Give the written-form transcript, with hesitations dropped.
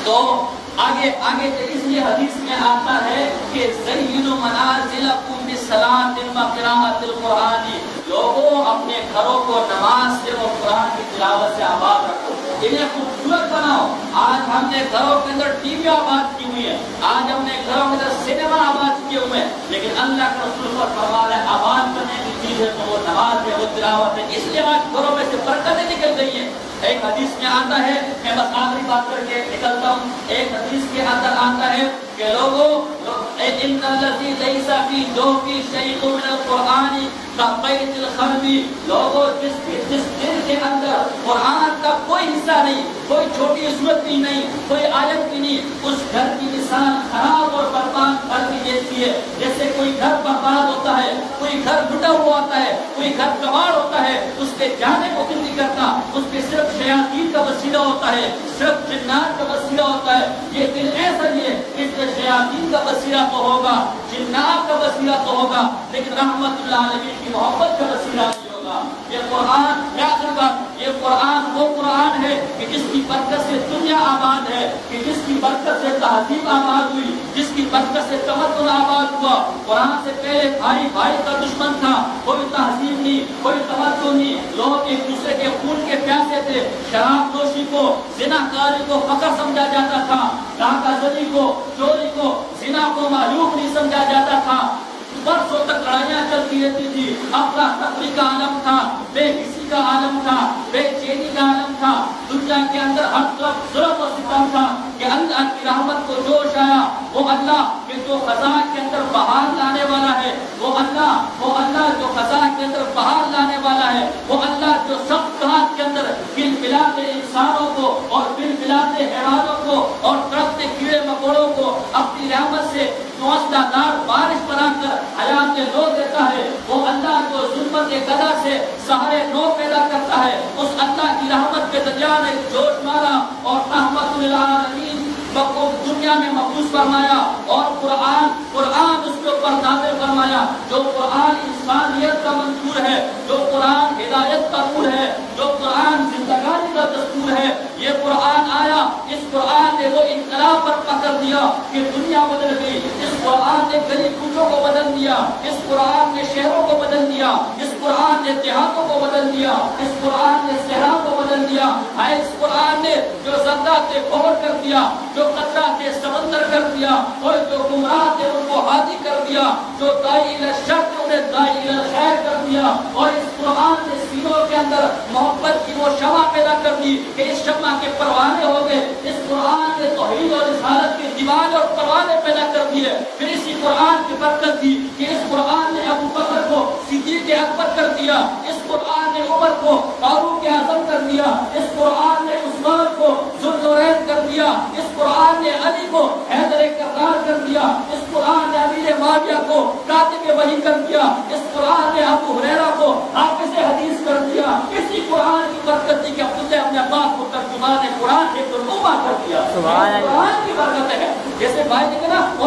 تو آگے اس لیے حدیث میں آتا ہے کہ زینوا منازلکم بالصلاۃ وقراءۃ القرآن، لوگوں اپنے گھروں کو نماز سے اور قرآن کی تلاوت سے آباد رکھو، انہیں خوبصورت بناؤ۔ آج ہم نے گھروں کے اندر ٹی وی آباد کی ہوئی ہے، آج ہم نے گھروں کے اندر سنیما آباد کیے ہوئے ہیں، لیکن اللہ کا رسول پر فرمان ہے آباد کرنے کی چیز ہے تو وہ نماز ہے، وہ تلاوت ہے۔ اس لیے آج گھروں میں سے برکتیں نکل گئی ہیں۔ ایک حدیث میں آتا ہے، میں بس آخری بات کر کے نکلتا ہوں، ایک حدیث کے اندر آتا ہے کہ لوگوں ان الذی لیس فی جوفی شیء من القرآن کبیت الخرب، لوگوں جس دل کے اندر قرآن کا کوئی حصہ نہیں، کوئی چھوٹی صورت بھی نہیں، کوئی آیت بھی نہیں، اس گھر کی مثال خراب اور برباد گھر کی جیسی ہے۔ جیسے کوئی گھر برباد ہوتا ہے، کوئی گھر ٹوٹا ہوا ہوتا ہے، کوئی گھر کباڑ ہوتا ہے، اس کے جانے کو دل نہیں کرتا، اس پہ صرف شیاطین کا وسیلہ ہوتا ہے، صرف جنات کا وسیلہ ہوتا ہے۔ یہ دل ایسا ہی ہے، اس میں شیاطین کا وسیلہ تو ہوگا، جنات کا وسیلہ تو ہوگا، لیکن رحمت اللہ علیہ کی محبت کا وسیلہ نہیں ہوگا۔ یہ قرآن کیا کرتا؟ یہ قرآن وہ قرآن ہے کہ جس کی برکت سے دنیا آباد ہے، کہ جس کی برکت سے تہذیب آباد ہوئی، جس کی برکت سے تمدن آباد ہوا۔ قرآن سے پہلے بھائی بھائی کا دشمن تھا، کوئی تہذیب نہیں، کوئی تمدن نہیں، لوگ ایک دوسرے کے خون کے پیاسے تھے۔ شراب نوشی کو، زنا کاری کو فخر سمجھا جاتا تھا، ڈاکہ زنی کو، چوری کو، زنا کو معلوم نہیں سمجھا جاتا تھا۔ برسوں تک لڑائیاں چلتی رہتی تھی، افرا تفری کا عالم تھا، بے حسی کا عالم تھا، بے چینی کا عالم تھا، دنیا کے اندر ہر طرف ظلم و ستم تھا کہ اللہ کی رحمت کو جوش آیا۔ وہ اللہ کہ جو خزاں کے اندر بہار لانے والا ہے، وہ اللہ جو خزاں کے اندر بہار لانے والا ہے، وہ اللہ جو سخت رات کے اندر بل بلاتے انسانوں کو اور بل بلاتے حیوانوں کو اور تڑپتے کیڑے مکوڑوں کو اپنی رحمت سے موسلا دار بارش بنا کر حیات نو دیتا ہے، وہ اللہ جو ظلمت گدا سے سہارے نو پیدا کرتا ہے، اس اللہ کی رحمت کے دریا نے جوش مارا اور رحمت للعالمین کو دنیا میں محفوظ فرمایا، اور قرآن اس کے اوپر نازل فرمایا۔ جو قرآن انسانیت کا منشور ہے، جو قرآن ہدایت کا نور ہے، جو قرآن زندگانی کا دستور ہے، یہ قرآن آیا، اس قرآن نے وہ انقلاب برپا کر دیا کہ دنیا بدل گئی۔ اس قرآن نے گلی کوچوں کو بدل دیا، اس قرآن نے شہروں کو بدل دیا، اس قرآن نے دیہاتوں کو بدل دیا، اس قرآن نے صحرا کو بدل دیا، اس قرآن نے جو زندہ تھے بحر کر دیا، جو قطرہ تھے سمندر کر دیا، اور جو گمراہ تھے ان کو ہادی کر دیا، جو داعی الی الشر تھے انہیں داعی الی الخیر کر دیا۔ اور اس قرآن نے سینوں کے اندر محبت کی وہ شمع پیدا کر دی کہ اس شمع کے پروانے ہو گئے۔ اس قرآن نے توحید اور رسالت کے دیوار اور پروانے پیدا کر دیے۔ پھر اسی قرآن کی برکت تھی کہ اس قرآن نے ابو بکر کو صدیق اکبر کر دیا، اس قرآن نے عمر کو فاروق اعظم کر دیا، اس قرآن نے عثمان کو ذوالنورین کر دیا، اس قرآن نے علی کو حیدر کرار کر دیا، اس قرآن نے امیر معاویہ کو کاتب وحی کر دیا، اس قرآن نے ابو ہریرہ کو حافظ حدیث کر دیا۔ اسی قرآن کی برکت تھی کہ عبداللہ اپنے عباس کو ترجمان قرآن ایک الامہ کر دیا۔ قرآن کی برکت ہے، جیسے بھائی نے کہا نا